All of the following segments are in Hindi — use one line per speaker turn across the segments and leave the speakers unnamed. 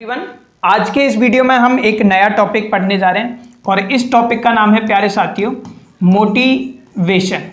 एवरीवन, आज के इस वीडियो में हम एक नया टॉपिक पढ़ने जा रहे हैं और इस टॉपिक का नाम है प्यारे साथियों मोटिवेशन।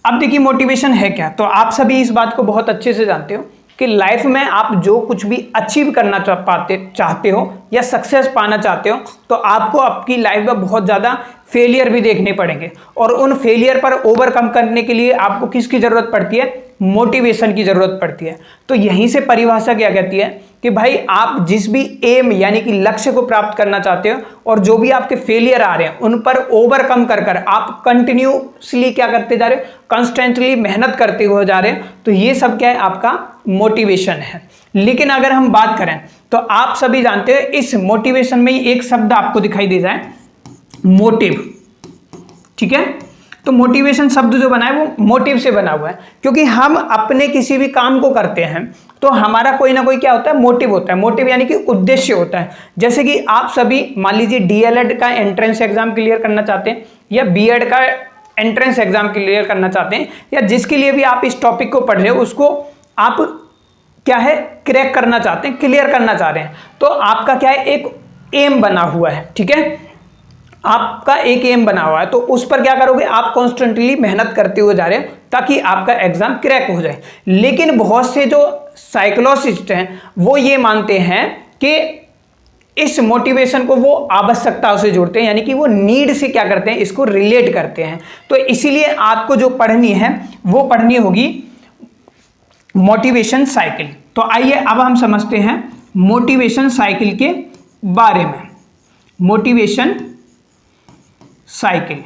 अब देखिए मोटिवेशन है क्या। तो आप सभी इस बात को बहुत अच्छे से जानते हो कि लाइफ में आप जो कुछ भी अचीव करना चाहते हो या सक्सेस पाना चाहते हो तो आपको आपकी लाइफ में बहुत ज़्यादा फेलियर भी देखने पड़ेंगे और उन फेलियर पर ओवरकम करने के लिए आपको किसकी ज़रूरत पड़ती है? मोटिवेशन की ज़रूरत पड़ती है। तो यहीं से परिभाषा क्या कहती है कि भाई आप जिस भी एम यानी कि लक्ष्य को प्राप्त करना चाहते हो और जो भी आपके फेलियर आ रहे हैं उन पर ओवरकम कर आप कंटिन्यूसली क्या करते जा रहे हो? कंस्टेंटली मेहनत करते हुए जा रहे हैं। तो ये सब क्या है? आपका मोटिवेशन है। लेकिन अगर हम बात करें तो आप सभी जानते हो इस मोटिवेशन में ही एक शब्द आपको दिखाई दे जाए, मोटिव। ठीक है, तो मोटिवेशन शब्द जो बना है वो मोटिव से बना हुआ है, क्योंकि हम अपने किसी भी काम को करते हैं तो हमारा कोई ना कोई क्या होता है? मोटिव होता है। मोटिव यानी कि उद्देश्य होता है। जैसे कि आप सभी मान लीजिए डीएलएड का एंट्रेंस एग्जाम क्लियर करना चाहते हैं या बीएड का एंट्रेंस एग्जाम क्लियर करना चाहते हैं या जिसके लिए भी आप इस टॉपिक को पढ़ रहे हो उसको आप क्या है? क्रैक करना चाहते हैं, क्लियर करना चाह रहे हैं। तो आपका क्या है? एक एम बना हुआ है। ठीक है, आपका एक एम बना हुआ है तो उस पर क्या करोगे? आप कॉन्स्टेंटली मेहनत करते हुए जा रहे हैं ताकि आपका एग्जाम क्रैक हो जाए। लेकिन बहुत से जो साइकोलॉजिस्ट हैं वो ये मानते हैं कि इस मोटिवेशन को वो आवश्यकताओं से जोड़ते हैं, यानी कि वो नीड से क्या करते हैं? इसको रिलेट करते हैं। तो इसीलिए आपको जो पढ़नी है वो पढ़नी होगी मोटिवेशन साइकिल। तो आइए अब हम समझते हैं मोटिवेशन साइकिल के बारे में। मोटिवेशन साइकिल,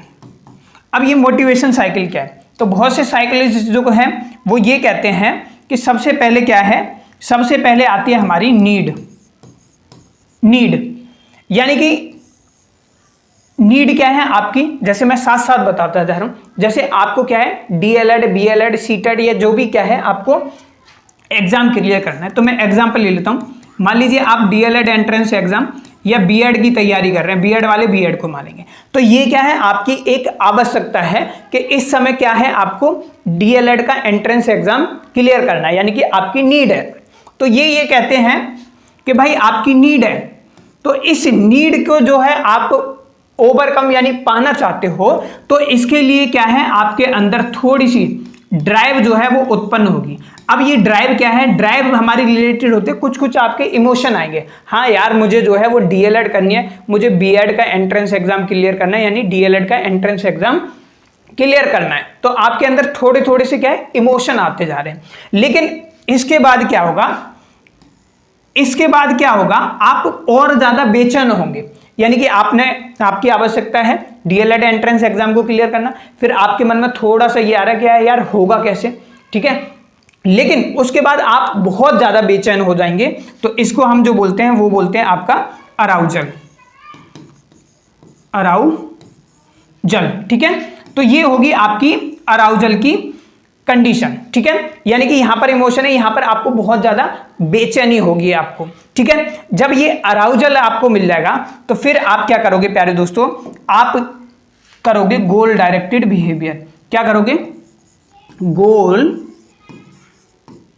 अब ये मोटिवेशन साइकिल क्या है? तो बहुत से साइकोलॉजिस्ट जो है वो ये कहते हैं कि सबसे पहले क्या है? सबसे पहले आती है हमारी नीड यानी कि नीड क्या है आपकी? जैसे मैं साथ साथ बताता जा रहा हूं। जैसे आपको क्या है? डीएलएड, बीएलएड, सीटेड या जो भी क्या है आपको एग्जाम क्लियर करना है। तो मैं एग्जाम्पल ले लेता हूं। मान लीजिए आप डीएलएड एंट्रेंस एग्जाम या बीएड की तैयारी कर रहे हैं, बीएड वाले बीएड को मानेंगे। तो ये क्या है? आपकी एक आवश्यकता है कि इस समय क्या है? आपको डीएलएड का एंट्रेंस एग्जाम क्लियर करना है, यानी कि आपकी नीड है। तो ये कहते हैं कि भाई आपकी नीड है, तो इस नीड को जो है आप ओवरकम यानी पाना चाहते हो तो इसके लिए क्या है? आपके अंदर थोड़ी सी ड्राइव जो है वो उत्पन्न होगी। अब ये ड्राइव क्या है? ड्राइव हमारी रिलेटेड होते हैं, कुछ आपके इमोशन आएंगे। हाँ यार, मुझे जो है वो डीएलएड करनी है, मुझे बीएड का एंट्रेंस एग्जाम क्लियर करना है, यानी डीएलएड का एंट्रेंस एग्जाम क्लियर करना है। तो आपके अंदर थोड़े थोड़े से क्या है? इमोशन आते जा रहे हैं। लेकिन इसके बाद क्या होगा? इसके बाद क्या होगा? आप और ज्यादा बेचैन होंगे, यानी कि आपकी आवश्यकता है डीएलएड एंट्रेंस एग्जाम को क्लियर करना, फिर आपके मन में थोड़ा सा ये आ रहा है कि यार होगा कैसे। ठीक है, लेकिन उसके बाद आप बहुत ज्यादा बेचैन हो जाएंगे। तो इसको हम जो बोलते हैं वो बोलते हैं आपका अराउजल। ठीक है, तो ये होगी आपकी अराउजल की कंडीशन। ठीक है, यानी कि यहां पर इमोशन है, यहां पर आपको बहुत ज्यादा बेचैनी होगी आपको। ठीक है, जब ये अराउजल आपको मिल जाएगा तो फिर आप क्या करोगे प्यारे दोस्तों? आप करोगे गोल डायरेक्टेड बिहेवियर। क्या करोगे? गोल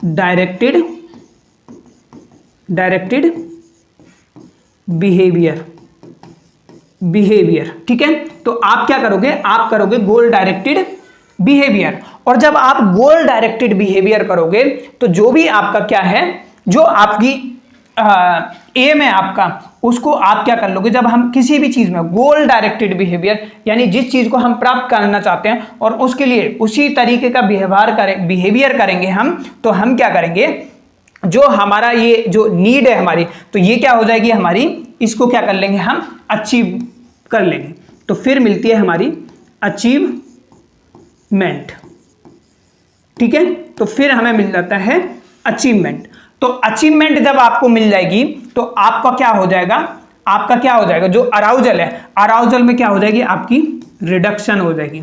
डायरेक्टेड बिहेवियर। ठीक है, तो आप क्या करोगे? आप करोगे गोल डायरेक्टेड बिहेवियर। और जब आप गोल डायरेक्टेड बिहेवियर करोगे तो जो भी आपका क्या है, जो आपकी एम है आपका, उसको आप क्या कर लोगे? जब हम किसी भी चीज में गोल डायरेक्टेड बिहेवियर यानी जिस चीज को हम प्राप्त करना चाहते हैं और उसके लिए उसी तरीके का बिहेवियर करेंगे हम, तो हम क्या करेंगे? जो हमारा ये जो नीड है हमारी, तो ये क्या हो जाएगी हमारी? इसको क्या कर लेंगे? हम अचीव कर लेंगे। तो फिर मिलती है हमारी अचीवमेंट। ठीक है, तो फिर हमें मिल जाता है अचीवमेंट। तो अचीवमेंट जब आपको मिल जाएगी तो आपका क्या हो जाएगा? आपका क्या हो जाएगा? जो अराउजल है, अराउजल में क्या हो जाएगी? आपकी रिडक्शन हो जाएगी।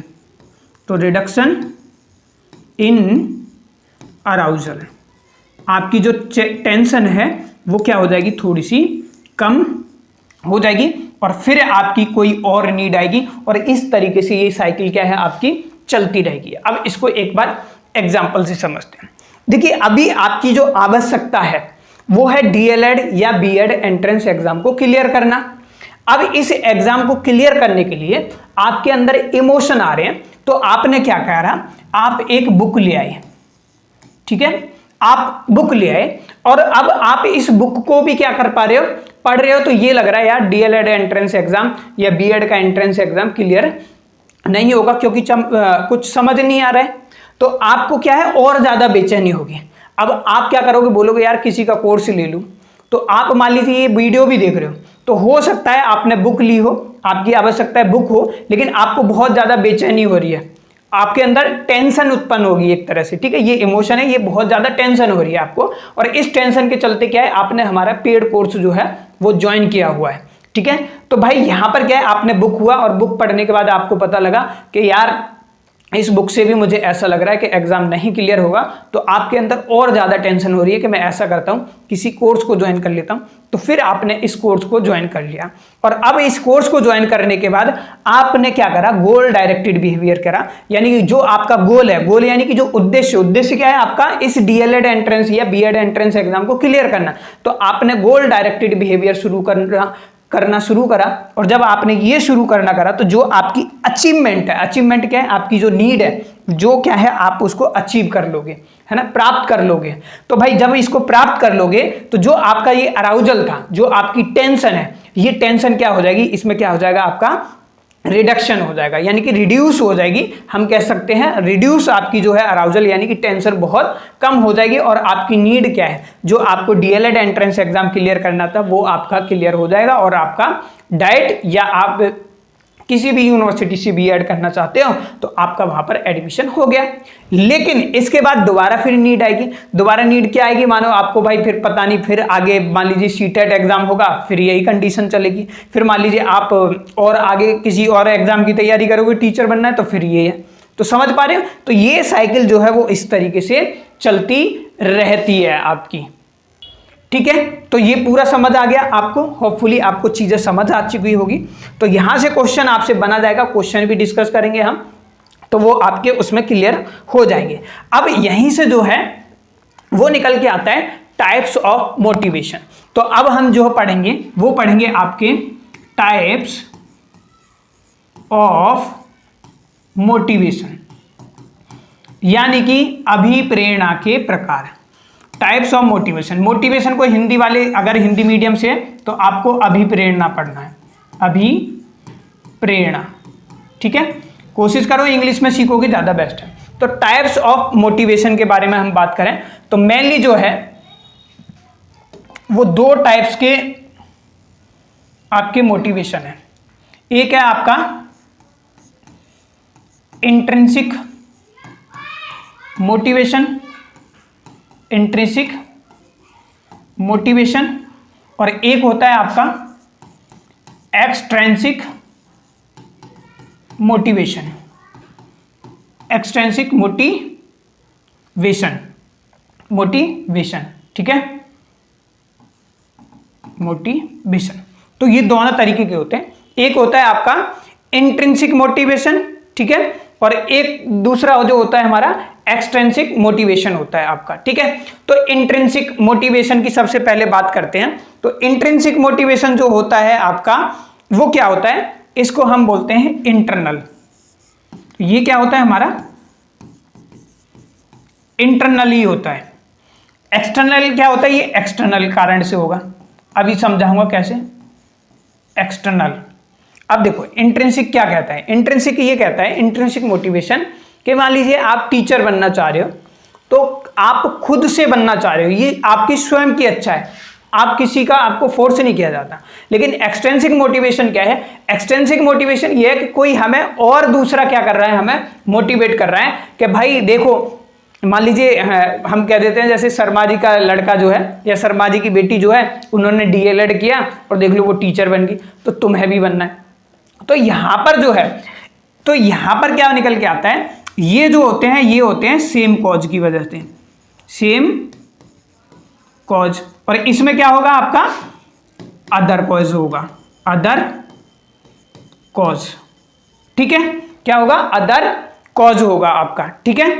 तो रिडक्शन इन अराउजल, आपकी जो टेंशन है वो क्या हो जाएगी? थोड़ी सी कम हो जाएगी और फिर आपकी कोई और नीड आएगी और इस तरीके से ये साइकिल क्या है? आपकी चलती रहेगी। अब इसको एक बार एग्जाम्पल से समझते हैं। देखिए अभी आपकी जो आवश्यकता है वो है डीएलएड या बीएड एंट्रेंस एग्जाम को क्लियर करना। अब इस एग्जाम को क्लियर करने के लिए आपके अंदर इमोशन आ रहे हैं, तो आपने क्या करा, आप एक बुक ले आए, ठीक है, आप बुक ले आए और अब आप इस बुक को भी क्या कर पा रहे हो, पढ़ रहे हो। तो ये लग रहा है यार डीएलएड एंट्रेंस एग्जाम या बीएड का एंट्रेंस एग्जाम क्लियर नहीं होगा क्योंकि कुछ समझ नहीं आ रहा है, तो आपको क्या है और ज्यादा बेचैनी होगी। अब आप क्या करोगे, बोलोगे यार किसी का कोर्स ले लूं। तो आप मान लीजिए ये वीडियो भी देख रहे हो, तो हो सकता है आपने बुक ली हो, आपकी आवश्यकता है बुक हो, लेकिन आपको बहुत ज्यादा बेचैनी हो रही है, आपके अंदर टेंशन उत्पन्न होगी एक तरह से, ठीक है, ये इमोशन है, ये बहुत ज्यादा टेंशन हो रही है आपको, और इस टेंशन के चलते क्या है, आपने हमारा पेड कोर्स जो है वो ज्वाइन किया हुआ है, ठीक है। तो भाई यहां पर क्या है, आपने बुक हुआ और बुक पढ़ने के बाद आपको पता लगा कि यार इस बुक से भी मुझे ऐसा लग रहा है कि एग्जाम नहीं क्लियर होगा, तो आपके अंदर और ज्यादा टेंशन हो रही है कि मैं ऐसा करता हूं किसी कोर्स को ज्वाइन कर लेता हूं। तो फिर आपने इस कोर्स को ज्वाइन कर लिया, और अब इस कोर्स को ज्वाइन करने के बाद आपने क्या करा, गोल डायरेक्टेड बिहेवियर करा, यानी कि जो आपका गोल है, गोल यानी कि जो उद्देश्य क्या है आपका, इस डीएलएड एंट्रेंस या बीएड एंट्रेंस एग्जाम को क्लियर करना। तो आपने गोल डायरेक्टेड बिहेवियर करना शुरू करा, और जब आपने ये शुरू करा तो जो आपकी अचीवमेंट है, अचीवमेंट क्या है, आपकी जो नीड है, जो क्या है आप उसको अचीव कर लोगे, है ना, प्राप्त कर लोगे। तो भाई जब इसको प्राप्त कर लोगे तो जो आपका ये अराउजल था, जो आपकी टेंशन है, ये टेंशन क्या हो जाएगी, इसमें क्या हो जाएगा, आपका रिडक्शन हो जाएगा, यानी कि रिड्यूस हो जाएगी। हम कह सकते हैं रिड्यूस आपकी जो है अराउजल यानी कि टेंशन बहुत कम हो जाएगी, और आपकी नीड क्या है, जो आपको डीएलएड एंट्रेंस एग्जाम क्लियर करना था वो आपका क्लियर हो जाएगा, और आपका डाइट या आप किसी भी यूनिवर्सिटी से बीएड करना चाहते हो तो आपका वहां पर एडमिशन हो गया। लेकिन इसके बाद दोबारा फिर नीड आएगी, दोबारा नीड क्या आएगी, मानो आपको भाई फिर पता नहीं, फिर आगे मान लीजिए सीटेट एग्जाम होगा, फिर यही कंडीशन चलेगी, फिर मान लीजिए आप और आगे किसी और एग्जाम की तैयारी करोगे, टीचर बनना है, तो फिर ये है। तो समझ पा रहे हो, तो ये साइकिल जो है वो इस तरीके से चलती रहती है आपकी, ठीक है। तो ये पूरा समझ आ गया आपको, होपफुली आपको चीजें समझ आ चुकी होगी। तो यहां से क्वेश्चन आपसे बना जाएगा, क्वेश्चन भी डिस्कस करेंगे हम, तो वो आपके उसमें क्लियर हो जाएंगे। अब यहीं से जो है वो निकल के आता है टाइप्स ऑफ मोटिवेशन। तो अब हम जो पढ़ेंगे वो पढ़ेंगे आपके टाइप्स ऑफ मोटिवेशन, यानी कि अभिप्रेरणा के प्रकार। टाइप्स ऑफ मोटिवेशन, मोटिवेशन को हिंदी वाले अगर हिंदी मीडियम से तो आपको अभिप्रेरणा पढ़ना है, अभिप्रेरणा, ठीक है। कोशिश करो इंग्लिश में सीखोगे ज्यादा बेस्ट है। तो टाइप्स ऑफ मोटिवेशन के बारे में हम बात करें तो मेनली जो है वो दो टाइप्स के आपके मोटिवेशन है। एक है आपका इंट्रिंसिक मोटिवेशन, इंट्रिंसिक मोटिवेशन, और एक होता है आपका एक्सट्रिंसिक मोटिवेशन, एक्सट्रिंसिक मोटिवेशन, ठीक है, मोटिवेशन। तो ये दोनों तरीके के होते हैं, एक होता है आपका इंट्रिंसिक मोटिवेशन, ठीक है, और एक दूसरा जो होता है हमारा एक्सट्रिंसिक मोटिवेशन होता है आपका, ठीक है। तो इंट्रिंसिक मोटिवेशन की सबसे पहले बात करते हैं। तो इंट्रिंसिक मोटिवेशन जो होता है आपका वो क्या होता है, इसको हम बोलते हैं इंटरनल। ये क्या होता है हमारा, इंटरनली होता है। एक्सटर्नल क्या होता है, ये एक्सटर्नल कारण से होगा, अभी समझाऊंगा कैसे। एक्सटर्नल, अब देखो इंट्रिंसिक क्या कहता है, इंट्रिंसिक ये कहता है, इंट्रिंसिक मोटिवेशन कि मान लीजिए आप टीचर बनना चाह रहे हो, तो आप खुद से बनना चाह रहे हो, ये आपकी स्वयं की अच्छा है, आप किसी का आपको फोर्स नहीं किया जाता। लेकिन एक्सट्रिंसिक मोटिवेशन क्या है, एक्सट्रिंसिक मोटिवेशन ये है कि कोई हमें और दूसरा क्या कर रहा है, हमें मोटिवेट कर रहा है कि भाई देखो, मान लीजिए हम कह देते हैं जैसे शर्मा जी का लड़का जो है या शर्मा जी की बेटी जो है, उन्होंने डीएलएड किया और देख लो वो टीचर बन गई, तो तुम्हें भी बनना है। तो यहां पर जो है, तो यहां पर क्या निकल के आता है, ये जो होते हैं ये होते हैं सेम कॉज की वजह से, सेम कॉज, और इसमें क्या होगा आपका अदर कॉज होगा, अदर कॉज, ठीक है, क्या होगा, अदर कॉज होगा आपका, ठीक है।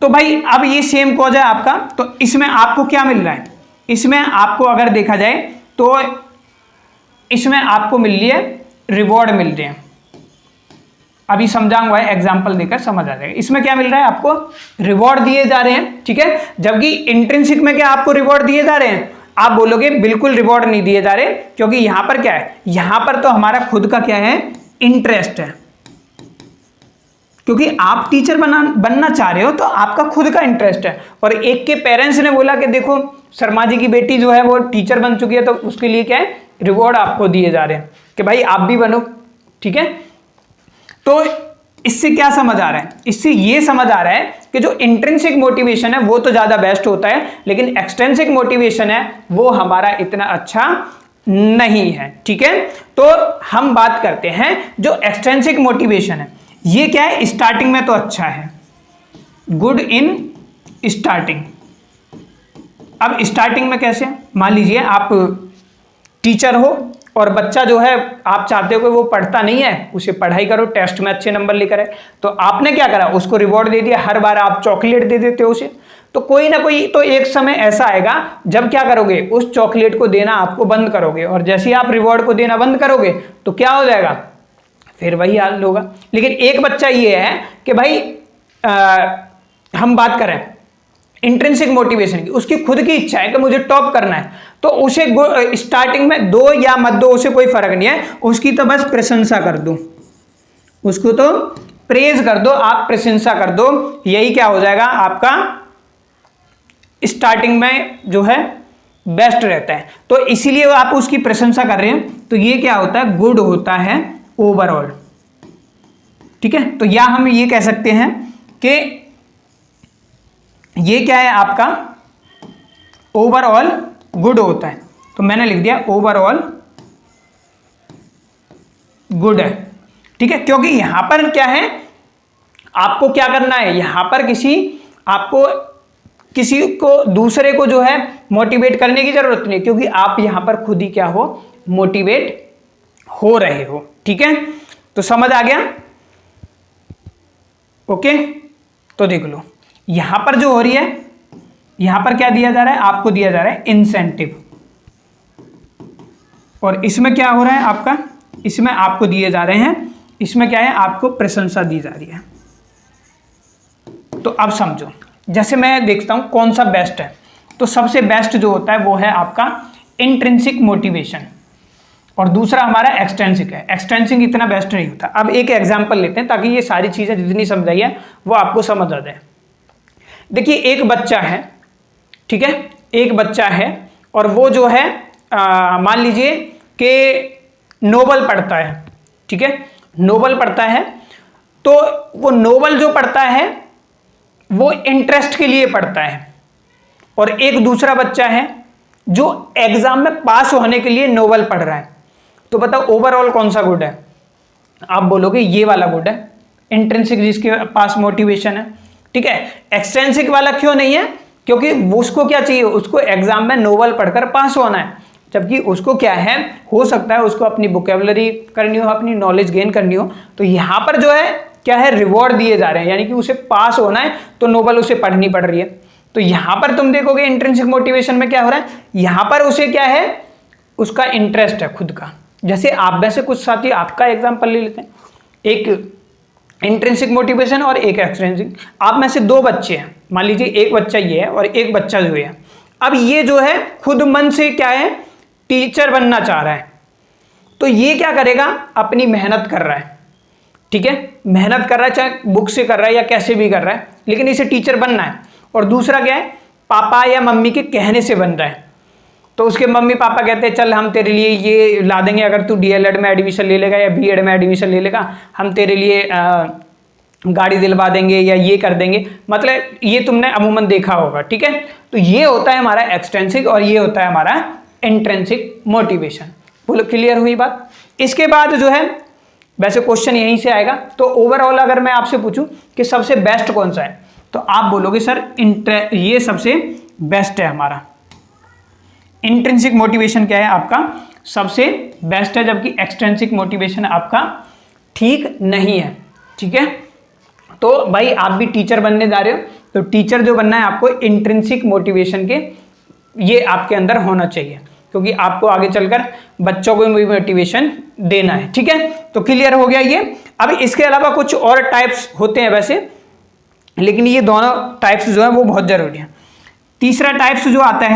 तो भाई अब ये सेम कॉज है आपका, तो इसमें आपको क्या मिल रहा है, इसमें आपको अगर देखा जाए तो इसमें आपको मिल रही है रिवॉर्ड मिल रहे हैं। अभी समझाऊंगा, एग्जांपल देकर समझ आ जाएगा। इसमें क्या मिल रहा है आपको, रिवॉर्ड दिए जा रहे हैं, ठीक है। जबकि इंट्रिंसिक में क्या आपको रिवॉर्ड दिए जा रहे हैं, आप बोलोगे बिल्कुल रिवॉर्ड नहीं दिए जा रहे, क्योंकि यहां पर क्या है, यहां पर तो हमारा खुद का क्या है, इंटरेस्ट है। क्योंकि आप टीचर बनना चाह रहे हो तो आपका खुद का इंटरेस्ट है। और एक के पेरेंट्स ने बोला कि देखो शर्मा जी की बेटी जो है वो टीचर बन चुकी है, तो उसके लिए क्या है, रिवॉर्ड आपको दिए जा रहे हैं कि भाई आप भी बनो, ठीक है। तो इससे क्या समझ आ रहा है, इससे ये समझ आ रहा है कि जो इंट्रिंसिक मोटिवेशन है वो तो ज्यादा बेस्ट होता है, लेकिन एक्सट्रिंसिक मोटिवेशन है वो हमारा इतना अच्छा नहीं है, ठीक है। तो हम बात करते हैं जो एक्सट्रिंसिक मोटिवेशन है, ये क्या है, स्टार्टिंग में तो अच्छा है, गुड इन स्टार्टिंग। अब स्टार्टिंग में कैसे, मान लीजिए आप टीचर हो और बच्चा जो है आप चाहते हो कि वो पढ़ता नहीं है, उसे पढ़ाई करो, टेस्ट में अच्छे नंबर लेकर आए, तो आपने क्या करा, उसको रिवॉर्ड दे दिया, हर बार आप चॉकलेट दे देते हो उसे। तो कोई ना कोई तो एक समय ऐसा आएगा जब क्या करोगे, उस चॉकलेट को देना आपको बंद करोगे, और जैसे ही आप रिवॉर्ड को देना बंद करोगे तो क्या हो जाएगा, फिर वही हाल होगा। लेकिन एक बच्चा ये है कि भाई हम बात करें इंट्रिंसिक मोटिवेशन की, उसकी खुद की इच्छा है कि मुझे टॉप करना है, तो उसे स्टार्टिंग में दो या मत दो उसे कोई फर्क नहीं है, उसकी तो बस प्रशंसा कर दो, उसको तो प्रेज कर दो, आप प्रशंसा कर दो, यही क्या हो जाएगा आपका स्टार्टिंग में जो है बेस्ट रहता है। तो इसीलिए आप उसकी प्रशंसा कर रहे हैं, तो ये क्या होता है, गुड होता है ओवरऑल, ठीक है। तो या हम ये कह सकते हैं कि ये क्या है आपका ओवरऑल गुड होता है, तो मैंने लिख दिया ओवरऑल गुड है, ठीक है। क्योंकि यहां पर क्या है, आपको क्या करना है, यहां पर आपको किसी को दूसरे को जो है मोटिवेट करने की जरूरत नहीं, क्योंकि आप यहां पर खुद ही क्या हो, मोटिवेट हो रहे हो, ठीक है। तो समझ आ गया, ओके। तो देख लो यहां पर जो हो रही है, यहां पर क्या दिया जा रहा है, आपको दिया जा रहा है इंसेंटिव, और इसमें क्या हो रहा है आपका, इसमें आपको दिए जा रहे हैं, इसमें क्या है, आपको प्रशंसा दी जा रही है। तो अब समझो, जैसे मैं देखता हूं कौन सा बेस्ट है, तो सबसे बेस्ट जो होता है वो है आपका इंट्रिंसिक मोटिवेशन, और दूसरा हमारा एक्सट्रिंसिक है। एक्सट्रिंसिक इतना बेस्ट नहीं होता। अब एक एग्जांपल लेते हैं ताकि ये सारी चीजें जितनी समझाई है वो आपको समझ आ जाए। देखिए एक बच्चा है, ठीक है, एक बच्चा है और वो जो है मान लीजिए कि नोवेल पढ़ता है, ठीक है, नोवेल पढ़ता है, तो वो नोवेल जो पढ़ता है वो इंटरेस्ट के लिए पढ़ता है, और एक दूसरा बच्चा है जो एग्जाम में पास होने के लिए नोवेल पढ़ रहा है। तो बताओ ओवरऑल कौन सा गुड है, आप बोलोगे ये वाला गुड है, इंट्रिंसिक जिसके पास मोटिवेशन है, ठीक है। एक्सट्रिंसिक वाला क्यों नहीं है, क्योंकि उसको क्या चाहिए, उसको एग्जाम में नोवेल पढ़कर पास होना है, जबकि उसको क्या है, हो सकता है उसको अपनी वोकैबुलरी करनी हो, अपनी नॉलेज गेन करनी हो। तो यहां पर जो है क्या है, रिवॉर्ड दिए जा रहे हैं, यानी कि उसे पास होना है तो नोवेल उसे पढ़नी पड़ रही है। तो यहां पर तुम देखोगे इंट्रिंसिक मोटिवेशन में क्या हो रहा है, यहां पर उसे क्या है, उसका इंटरेस्ट है खुद का। जैसे आप में से कुछ साथी, आपका एग्जाम्पल ले लेते हैं, एक इंट्रिंसिक मोटिवेशन और एक एक्सट्रिंसिक। आप में से दो बच्चे हैं, मान लीजिए एक बच्चा ये है और एक बच्चा जो है, अब ये जो है खुद मन से क्या है, टीचर बनना चाह रहा है, तो ये क्या करेगा, अपनी मेहनत कर रहा है, ठीक है, मेहनत कर रहा है, चाहे बुक से कर रहा है या कैसे भी कर रहा है, लेकिन इसे टीचर बनना है। और दूसरा क्या है, पापा या मम्मी के कहने से बन रहा है, तो उसके मम्मी पापा कहते हैं चल हम तेरे लिए ये ला देंगे, अगर तू डीएलएड में एडमिशन ले लेगा या बीएड में एडमिशन ले लेगा, हम तेरे लिए गाड़ी दिलवा देंगे या ये कर देंगे, मतलब ये तुमने अमूमन देखा होगा, ठीक है। तो ये होता है हमारा एक्सट्रिंसिक और ये होता है हमारा इंट्रिंसिक मोटिवेशन। बोलो क्लियर हुई बात। इसके बाद जो है, वैसे क्वेश्चन यहीं से आएगा, तो ओवरऑल अगर मैं आपसे पूछूं कि सबसे बेस्ट कौन सा है, तो आप बोलोगे सर ये सबसे बेस्ट है हमारा, इंट्रिंसिक मोटिवेशन क्या है आपका सबसे बेस्ट है, जबकि एक्सट्रिंसिक मोटिवेशन आपका ठीक नहीं है, ठीक है। तो भाई आप भी टीचर बनने जा रहे हो तो टीचर जो बनना है आपको इंट्रिंसिक मोटिवेशन के ये आपके अंदर होना चाहिए, क्योंकि आपको आगे चलकर बच्चों को भी मोटिवेशन देना है। ठीक है, तो क्लियर हो गया ये। अब इसके अलावा कुछ और टाइप्स होते हैं वैसे, लेकिन ये दोनों टाइप्स जो है वो बहुत जरूरी है। तीसरा टाइप्स जो आता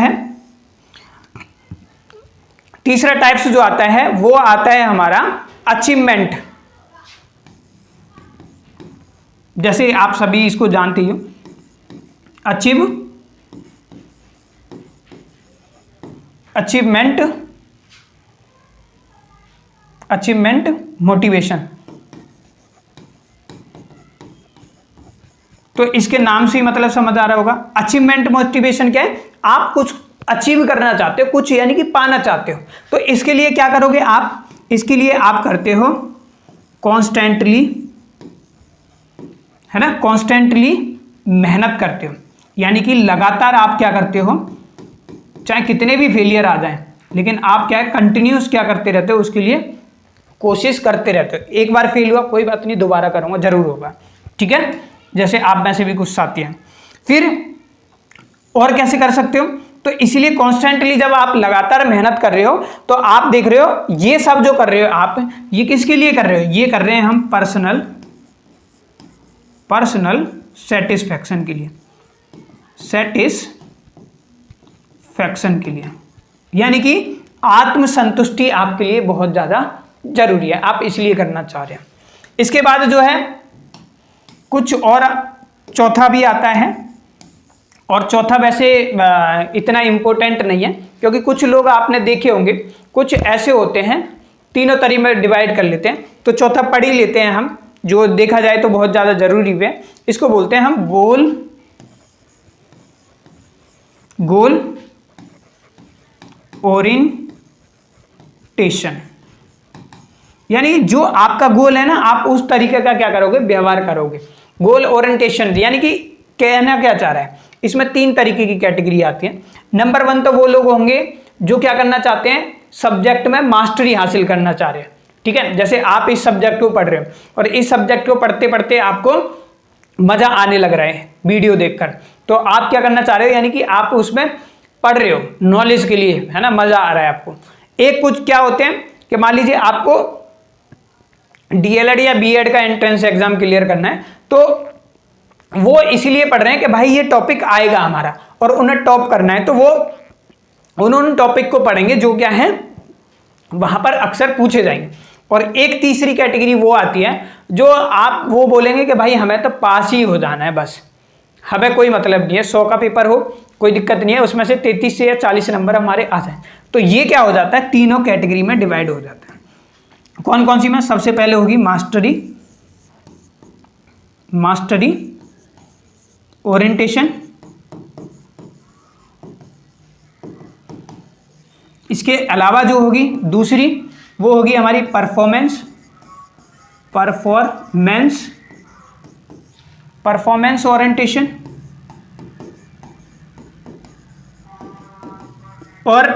है वो आता है हमारा अचीवमेंट। जैसे आप सभी इसको जानते हो, अचीवमेंट मोटिवेशन। तो इसके नाम से ही मतलब समझ आ रहा होगा। अचीवमेंट मोटिवेशन क्या है, आप कुछ अचीव करना चाहते हो, कुछ यानी कि पाना चाहते हो, तो इसके लिए क्या करोगे आप, इसके लिए आप करते हो कॉन्स्टेंटली, है ना, कॉन्स्टेंटली मेहनत करते हो, यानी कि लगातार आप क्या करते हो, चाहे कितने भी फेलियर आ जाएं, लेकिन आप क्या है कंटिन्यूस क्या करते रहते हो, उसके लिए कोशिश करते रहते हो। एक बार फेल हुआ कोई बात नहीं, दोबारा करूंगा, जरूर होगा। ठीक है, जैसे आप में से भी कुछ साथी हैं। फिर और कैसे कर सकते हो, तो इसीलिए कॉन्स्टेंटली जब आप लगातार मेहनत कर रहे हो तो आप देख रहे हो ये सब जो कर रहे हो आप, ये किसके लिए कर रहे हो, ये कर रहे हैं हम पर्सनल सेटिस्फैक्शन के लिए, यानी कि आत्मसंतुष्टि आपके लिए बहुत ज्यादा जरूरी है, आप इसलिए करना चाह रहे हैं। इसके बाद जो है कुछ और चौथा भी आता है, और चौथा वैसे इतना इंपॉर्टेंट नहीं है, क्योंकि कुछ लोग आपने देखे होंगे, कुछ ऐसे होते हैं तीनों तरीके में डिवाइड कर लेते हैं, तो चौथा पढ़ ही लेते हैं हम, जो देखा जाए तो बहुत ज्यादा जरूरी है। इसको बोलते हैं हम गोल ओरिएंटेशन, यानी जो आपका गोल है ना, आप उस तरीके का क्या करोगे, व्यवहार करोगे। गोल ओरिएंटेशन यानी कि कहना क्या चाह रहा है, इसमें 3 तरीके की कैटेगरी आती है। नंबर 1 तो वो लोग होंगे जो क्या करना चाहते हैं, सब्जेक्ट में मास्टरी हासिल करना चाह रहे हैं। ठीक है, जैसे आप इस सब्जेक्ट को पढ़ रहे हो और इस सब्जेक्ट को पढ़ते पढ़ते आपको मजा आने लग रहा है वीडियो देखकर, तो आप क्या करना चाह रहे हो, यानी कि आप उसमें पढ़ रहे हो नॉलेज के लिए, है ना, मजा आ रहा है आपको। एक कुछ क्या होते हैं कि मान लीजिए आपको डीएलएड या बीएड का एंट्रेंस एग्जाम क्लियर करना है, तो वो इसीलिए पढ़ रहे हैं कि भाई ये टॉपिक आएगा हमारा और उन्हें टॉप करना है, तो वो उन्होंने टॉपिक को पढ़ेंगे जो क्या है वहां पर अक्सर पूछे जाएंगे। और एक तीसरी कैटेगरी वो आती है जो आप वो बोलेंगे कि भाई हमें तो पास ही हो जाना है, बस हमें कोई मतलब नहीं है, 100 का पेपर हो कोई दिक्कत नहीं है, उसमें से 33 से या 40 नंबर हमारे आ जाए। तो ये क्या हो जाता है, तीनों कैटेगरी में डिवाइड हो जाता है। कौन कौन सी में, सबसे पहले होगी मास्टरी ओरिएंटेशन, इसके अलावा जो होगी दूसरी वो होगी हमारी परफॉर्मेंस ओरिएंटेशन, और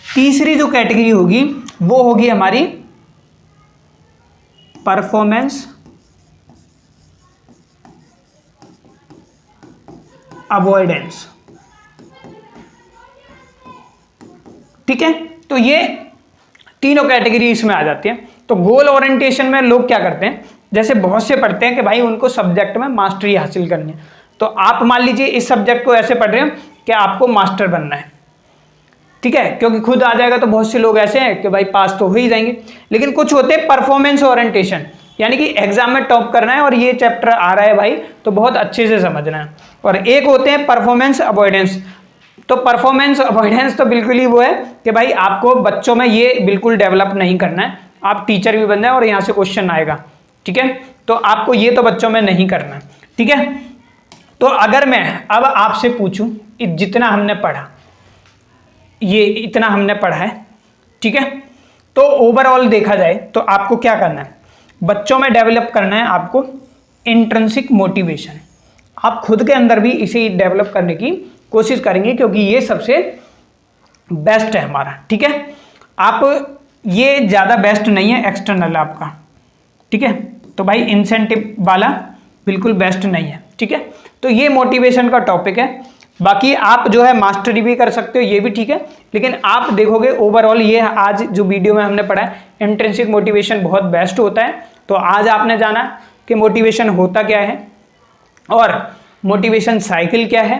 तीसरी जो कैटेगरी होगी वो होगी हमारी परफॉर्मेंस अवॉइडेंस। ठीक है, तो ये तीनों कैटेगरी इसमें आ जाती है। तो गोल ओरिएंटेशन में लोग क्या करते हैं, जैसे बहुत से पढ़ते हैं कि भाई उनको सब्जेक्ट में मास्टरी हासिल करनी है, तो आप मान लीजिए इस सब्जेक्ट को ऐसे पढ़ रहे हो कि आपको मास्टर बनना है। ठीक है, क्योंकि खुद आ जाएगा, तो बहुत से लोग ऐसे हैं कि भाई पास तो हो ही जाएंगे। लेकिन कुछ होते हैं परफॉर्मेंस ओरिएंटेशन, यानी कि एग्जाम में टॉप करना है और ये चैप्टर आ रहा है भाई तो बहुत अच्छे से समझना है। और एक होते हैं परफॉर्मेंस अवॉइडेंस। तो परफॉर्मेंस अवॉइडेंस तो बिल्कुल ही वो है कि भाई आपको बच्चों में ये बिल्कुल डेवलप नहीं करना है, आप टीचर भी बन जाए और यहाँ से क्वेश्चन आएगा। ठीक है, तो आपको ये तो बच्चों में नहीं करना है। ठीक है, तो अगर मैं अब आपसे पूछूं, जितना हमने पढ़ा, ये इतना हमने पढ़ा है, ठीक है, तो ओवरऑल देखा जाए तो आपको क्या करना है, बच्चों में डेवलप करना है आपको इंट्रिंसिक मोटिवेशन। आप खुद के अंदर भी इसे डेवलप करने की कोशिश करेंगे, क्योंकि ये सबसे बेस्ट है हमारा। ठीक है, आप ये ज़्यादा बेस्ट नहीं है, एक्सटर्नल आपका। ठीक है, तो भाई इंसेंटिव वाला बिल्कुल बेस्ट नहीं है, ठीक है। तो ये मोटिवेशन का टॉपिक है। बाकी आप जो है मास्टरी भी कर सकते हो, ये भी ठीक है, लेकिन आप देखोगे ओवरऑल ये आज जो वीडियो में हमने पढ़ा है, इंट्रिंसिक मोटिवेशन बहुत बेस्ट होता है। तो आज आपने जाना कि मोटिवेशन होता क्या है और मोटिवेशन साइकिल क्या है,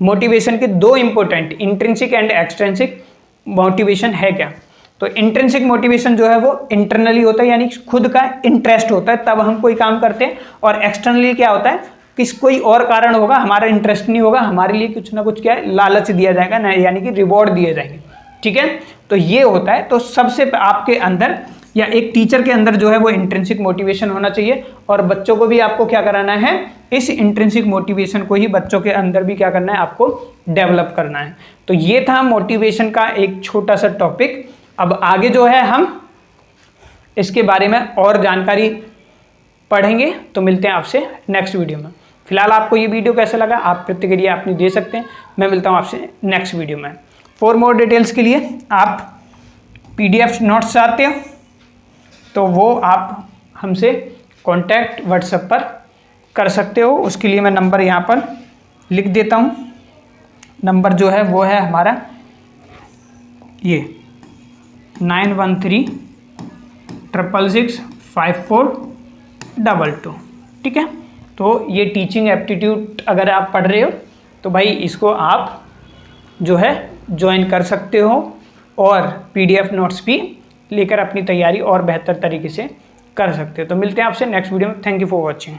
मोटिवेशन के दो important intrinsic and extrinsic motivation है क्या। तो इंट्रिंसिक मोटिवेशन जो है वो इंटरनली होता है, यानी खुद का इंटरेस्ट होता है तब हम कोई काम करते हैं, और एक्सटर्नली क्या होता है, किस कोई और कारण होगा, हमारा इंटरेस्ट नहीं होगा, हमारे लिए कुछ ना कुछ क्या है लालच दिया जाएगा ना, यानी कि रिवॉर्ड दिए जाएंगे, ठीक है। तो ये होता है। तो सबसे आपके अंदर या एक टीचर के अंदर जो है वो इंट्रिंसिक मोटिवेशन होना चाहिए, और बच्चों को भी आपको क्या कराना है, इस इंट्रिंसिक मोटिवेशन को ही बच्चों के अंदर भी क्या करना है, आपको डेवलप करना है। तो ये था मोटिवेशन का एक छोटा सा टॉपिक। अब आगे जो है हम इसके बारे में और जानकारी पढ़ेंगे। तो मिलते हैं आपसे नेक्स्ट वीडियो में। फिलहाल आपको ये वीडियो कैसा लगा आप प्रतिक्रिया अपनी दे सकते हैं। मैं मिलता हूँ आपसे नेक्स्ट वीडियो में। फॉर मोर डिटेल्स के लिए आप PDF नोट्स चाहते हो तो वो आप हमसे कांटेक्ट व्हाट्सएप पर कर सकते हो। उसके लिए मैं नंबर यहाँ पर लिख देता हूँ। नंबर जो है वो है हमारा ये 9136665422, ठीक है। तो ये टीचिंग एप्टीट्यूड अगर आप पढ़ रहे हो तो भाई इसको आप जो है ज्वाइन कर सकते हो, और PDF नोट्स भी लेकर अपनी तैयारी और बेहतर तरीके से कर सकते हो। तो मिलते हैं आपसे नेक्स्ट वीडियो में। Thank you for watching.